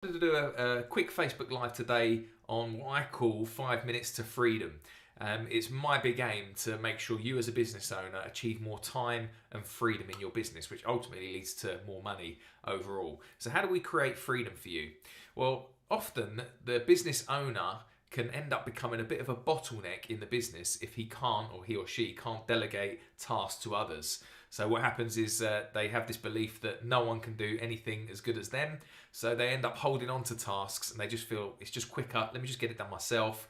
To do a quick Facebook Live today on what I call 5 minutes to freedom. It's my big aim to make sure you as a business owner achieve more time and freedom in your business, which ultimately leads to more money overall. So how do we create freedom for you? Well, often the business owner can end up becoming a bit of a bottleneck in the business if he can't, or he or she can't, delegate tasks to others. So what happens is they have this belief that no one can do anything as good as them. So they end up holding on to tasks and they just feel it's just quicker. Let me just get it done myself.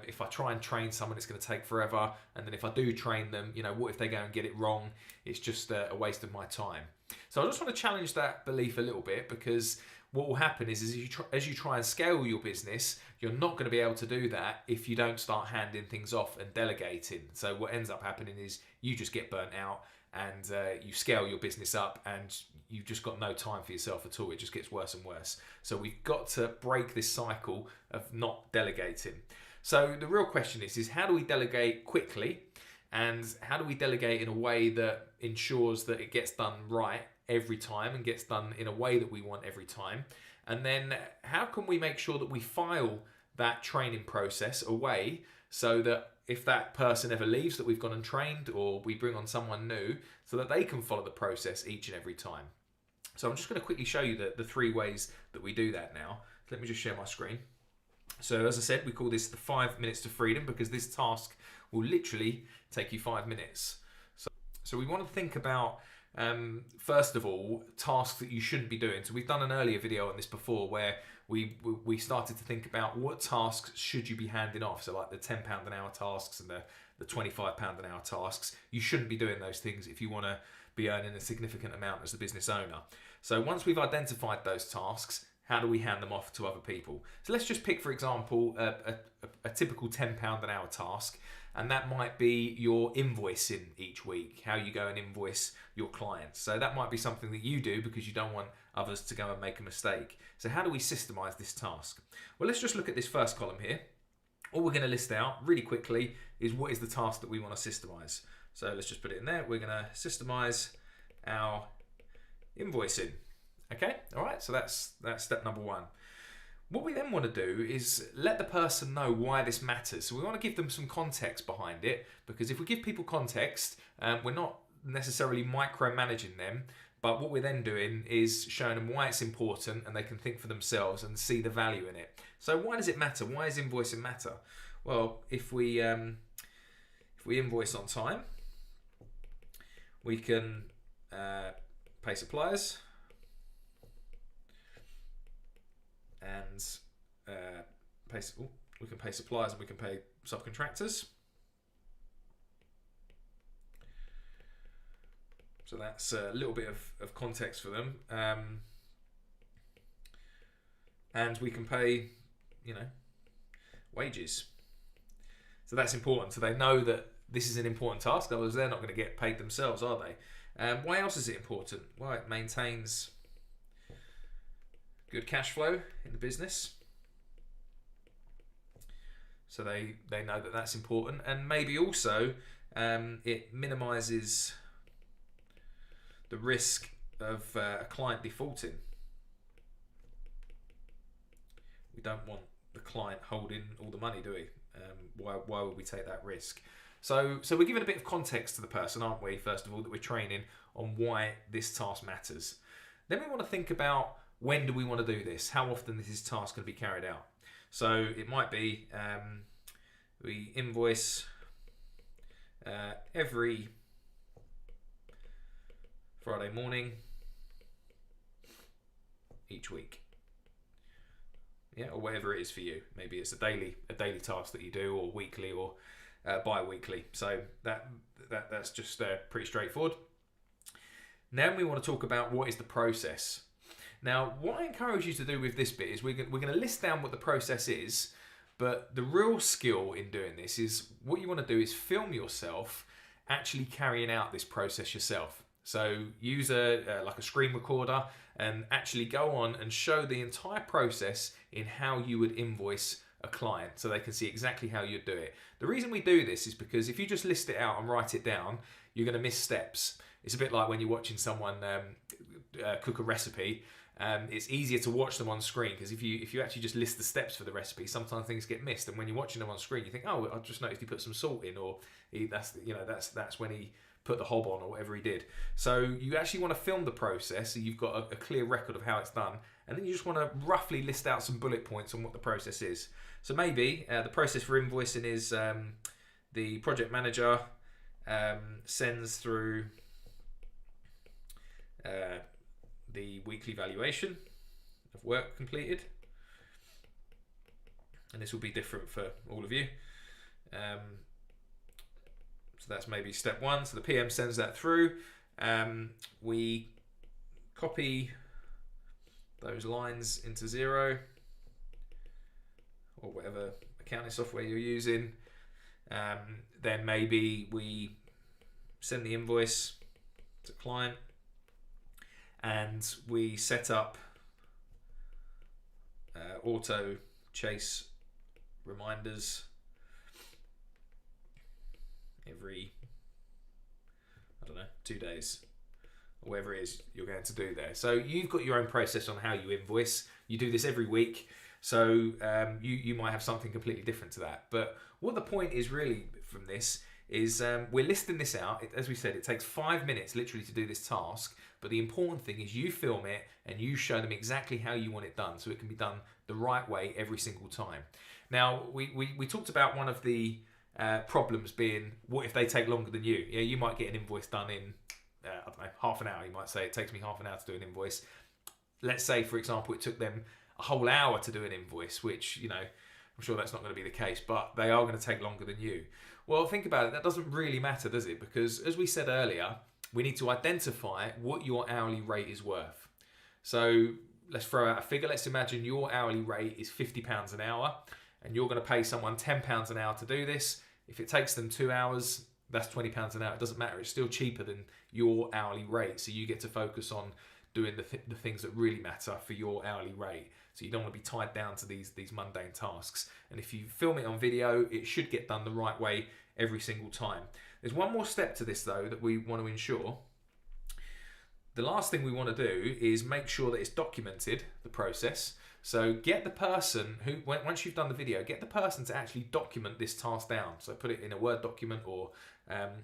If I try and train someone, it's going to take forever. And then if I do train them, what if they go and get it wrong? It's just a waste of my time. So I just want to challenge that belief a little bit, because what will happen is as you try and scale your business, you're not going to be able to do that if you don't start handing things off and delegating. So what ends up happening is you just get burnt out, and you scale your business up and you've just got no time for yourself at all. It just gets worse and worse. So we've got to break this cycle of not delegating. So the real question is how do we delegate quickly, and how do we delegate in a way that ensures that it gets done right every time and gets done in a way that we want every time? And then how can we make sure that we file that training process away so that if that person ever leaves that we've gone and trained, or we bring on someone new, so that they can follow the process each and every time. So I'm just going to quickly show you the three ways that we do that now. Let me just share my screen. So as I said, we call this the 5 minutes to freedom, because this task will literally take you 5 minutes. So we want to think about, first of all, tasks that you shouldn't be doing. So we've done an earlier video on this before where we started to think about what tasks should you be handing off. So like the £10 an hour tasks and the £25 an hour tasks. You shouldn't be doing those things if you want to be earning a significant amount as the business owner. So once we've identified those tasks, how do we hand them off to other people? So let's just pick, for example, a typical £10 an hour task. And that might be your invoicing each week, how you go and invoice your clients. So that might be something that you do because you don't want others to go and make a mistake. So how do we systemize this task? Well, let's just look at this first column here. All we're going to list out really quickly is what is the task that we want to systemize. So let's just put it in there. We're going to systemize our invoicing. Okay, all right, so that's step number one. What we then want to do is let the person know why this matters. So we want to give them some context behind it, because if we give people context, we're not necessarily micromanaging them, but what we're then doing is showing them why it's important, and they can think for themselves and see the value in it. So why does it matter? Why does invoicing matter? Well, if we invoice on time, we can pay suppliers, and we can pay suppliers, and we can pay subcontractors. So that's a little bit of context for them. And we can pay, wages. So that's important. So they know that this is an important task, otherwise they're not going to get paid themselves, are they? Why else is it important? Well, it maintains good cash flow in the business. So they know that that's important. And maybe also it minimises the risk of a client defaulting. We don't want the client holding all the money, do we? Why would we take that risk? So we're giving a bit of context to the person, aren't we, first of all, that we're training on why this task matters. Then we want to think about, when do we want to do this? How often is this task going to be carried out? So it might be we invoice every Friday morning each week. Yeah, or whatever it is for you. Maybe it's a daily task that you do, or weekly, or bi-weekly. So that's just pretty straightforward. Now we want to talk about what is the process. Now, what I encourage you to do with this bit is we're going to list down what the process is, but the real skill in doing this is, what you want to do is film yourself actually carrying out this process yourself. So use like a screen recorder and actually go on and show the entire process in how you would invoice a client, so they can see exactly how you'd do it. The reason we do this is because if you just list it out and write it down, you're going to miss steps. It's a bit like when you're watching someone cook a recipe it's easier to watch them on screen, because if you actually just list the steps for the recipe, sometimes things get missed, and when you're watching them on screen, you think, oh, I just noticed he put some salt in, or that's when he put the hob on, or whatever he did. So you actually want to film the process so you've got a clear record of how it's done, and then you just want to roughly list out some bullet points on what the process is. So maybe the process for invoicing is the project manager sends through the weekly valuation of work completed, and this will be different for all of you. So that's maybe step one. So the PM sends that through. We copy those lines into Xero or whatever accounting software you're using. Then maybe we send the invoice to client, and we set up auto chase reminders every, 2 days, or whatever it is you're going to do there. So you've got your own process on how you invoice. You do this every week, so you might have something completely different to that. But what the point is really from this is we're listing this out. As we said, it takes 5 minutes literally to do this task, but the important thing is you film it and you show them exactly how you want it done, so it can be done the right way every single time. Now, we talked about one of the problems being, what if they take longer than you? Yeah, you might get an invoice done in half an hour. You might say it takes me half an hour to do an invoice. Let's say, for example, it took them a whole hour to do an invoice, which, I'm sure that's not going to be the case, but they are going to take longer than you. Well, think about it. That doesn't really matter, does it? Because as we said earlier, we need to identify what your hourly rate is worth. So let's throw out a figure. Let's imagine your hourly rate is £50 an hour, and you're going to pay someone £10 an hour to do this. If it takes them 2 hours, that's £20 an hour. It doesn't matter. It's still cheaper than your hourly rate. So you get to focus on doing the things that really matter for your hourly rate. So you don't want to be tied down to these mundane tasks. And if you film it on video, it should get done the right way every single time. There's one more step to this though that we want to ensure. The last thing we want to do is make sure that it's documented, the process. So get the person who, once you've done the video, get the person to actually document this task down. So put it in a Word document or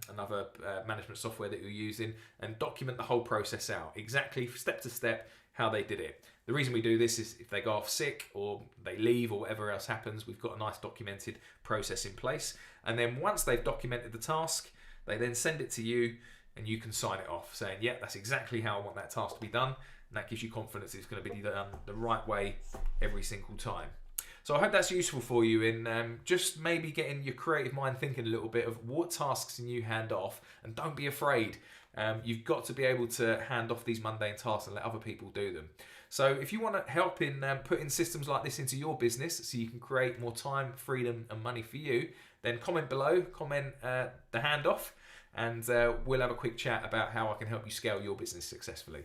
another management software that you're using, and document the whole process out, exactly step to step how they did it. The reason we do this is if they go off sick or they leave or whatever else happens, we've got a nice documented process in place. And then once they've documented the task, they then send it to you and you can sign it off saying, yeah, that's exactly how I want that task to be done. And that gives you confidence it's going to be done the right way every single time. So I hope that's useful for you in just maybe getting your creative mind thinking a little bit of what tasks can you hand off, and don't be afraid. You've got to be able to hand off these mundane tasks and let other people do them. So if you want to help in putting systems like this into your business so you can create more time, freedom and money for you, then comment below, comment the handoff, and we'll have a quick chat about how I can help you scale your business successfully.